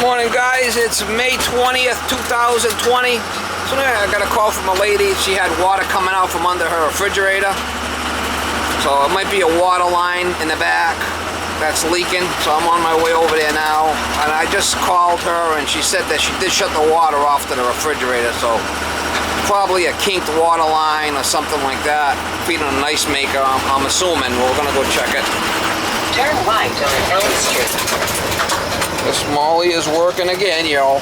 Morning, guys. It's May 20th, 2020. So I got a call from a lady. She had water coming out from under her refrigerator. So it might be a water line in the back that's leaking. So I'm on my way over there now. And I just called her and she said that she did shut the water off to the refrigerator. So probably a kinked water line or something like that. Feeding an ice maker, I'm assuming. We're gonna go check it. Turn right on Elm Street. This Molly is working again, yo.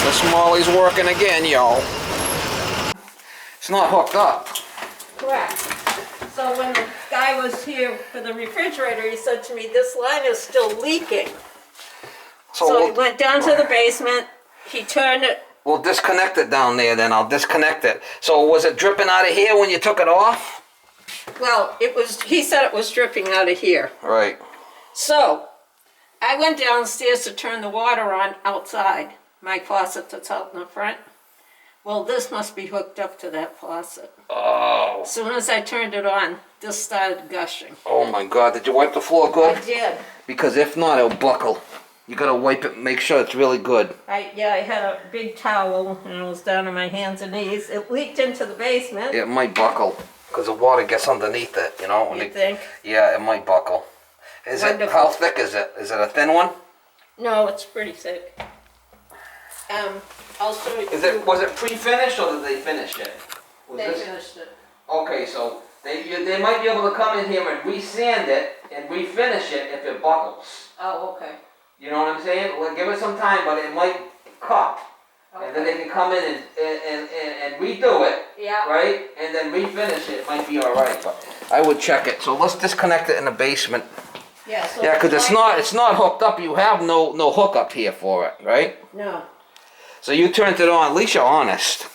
This Molly's working again, yo. It's not hooked up. Correct. So when the guy was here for the refrigerator, he said to me, this line is still leaking. So he went down to the basement, he turned it. We'll disconnect it down there then. I'll disconnect it. So was it dripping out of here when you took it off? Well, it was. He said it was dripping out of here. Right. So I went downstairs to turn the water on outside, my faucet that's out in the front. Well, this must be hooked up to that faucet. Oh. As soon as I turned it on, this started gushing. Oh my God, did you wipe the floor good? I did. Because if not, it'll buckle. You gotta wipe it and make sure it's really good. I had a big towel and it was down on my hands and knees. It leaked into the basement. It might buckle. Because the water gets underneath it, you know? You think? Yeah, it might buckle. Wonderful. How thick is it? Is it a thin one? No, it's pretty thick. I'll show you. Was it pre-finished or did they finish it? They finished it. Okay, so they might be able to come in here and re-sand it and refinish it if it buckles. Oh, okay. You know what I'm saying? Well, give it some time, but it might cut. Okay. And then they can come in and redo it. Yeah. Right? And then refinish it. It might be alright, but I would check it. So let's disconnect it in the basement. Yeah, so yeah, because it's not hooked up. You have no hookup here for it, right? No. So you turned it on. At least you're honest.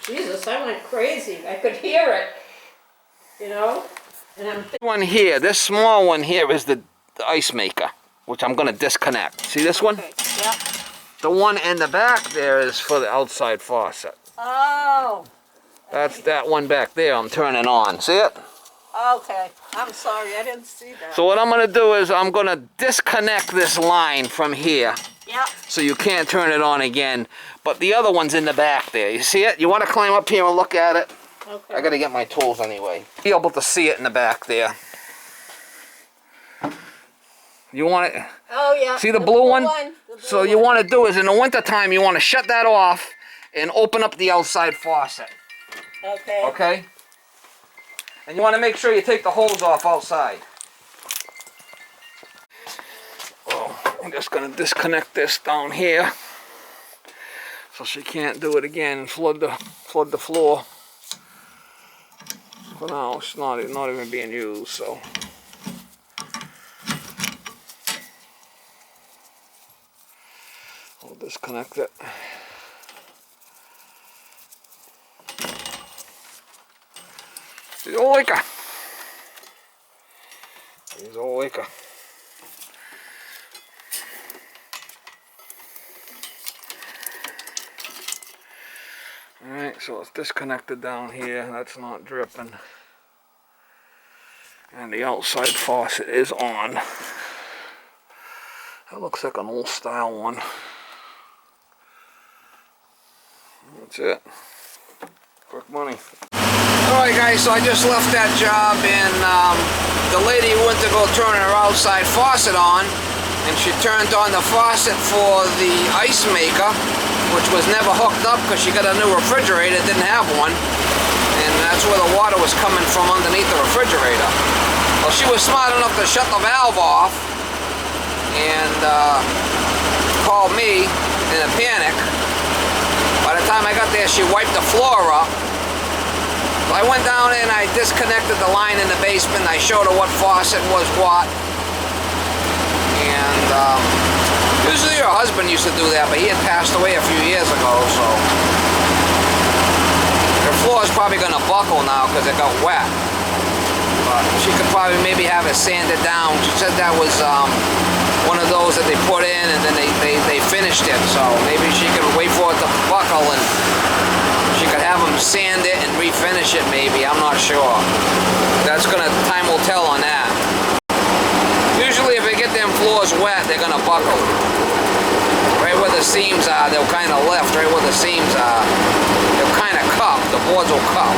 Jesus, I went crazy. I could hear it. You know? And I'm This one here, this small one here is the ice maker, which I'm going to disconnect. See this one? okay. Yeah. The one in the back there is for the outside faucet. Oh. That's that one back there I'm turning on. See it? Okay. I'm sorry. I didn't see that. So what I'm going to do is I'm going to disconnect this line from here. Yeah. So you can't turn it on again. But the other one's in the back there. You see it? You want to climb up here and look at it? Okay. I got to get my tools anyway. Be able to see it in the back there. You want it? Oh, yeah. See the blue one? So you one. want to do is in the winter time you want to shut that off and open up the outside faucet. Okay. Okay? And you want to make sure you take the hose off outside. Oh, I'm just going to disconnect this down here so she can't do it again and flood the floor. For now, it's not even being used, so. I'll disconnect it. He's all leaker. He's all leaker. Alright, so it's disconnected down here. That's not dripping. And the outside faucet is on. That looks like an old style one. That's it. Quick money. Alright guys, so I just left that job and the lady went to go turn her outside faucet on and she turned on the faucet for the ice maker, which was never hooked up because she got a new refrigerator, didn't have one, and that's where the water was coming from underneath the refrigerator. Well, she was smart enough to shut the valve off and called me in a panic. By the time I got there, she wiped the floor up. So I went down and I disconnected the line in the basement. I showed her what faucet was what. And usually her husband used to do that, but he had passed away a few years ago, so. Her floor is probably going to buckle now because it got wet. But she could probably maybe have it sanded down. She said that was one of those that they put in and then they finished it, so maybe she could wait for it to buckle and she could have them sand it and refinish it maybe. I'm not sure. Time will tell on that. floor's wet, they're gonna buckle. Right where the seams are, they'll kind of lift. Right where the seams are, they'll kind of cup. The boards will cup.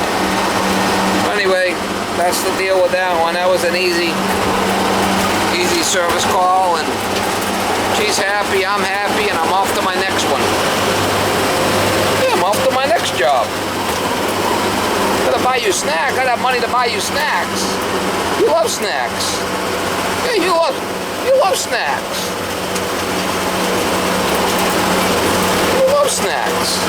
Anyway, that's the deal with that one. That was an easy service call, and she's happy, I'm happy, and I'm off to my next one. Yeah, I'm off to my next job. Gotta buy you snacks. Gotta have money to buy you snacks. You love snacks. Yeah, you love snacks. You love snacks.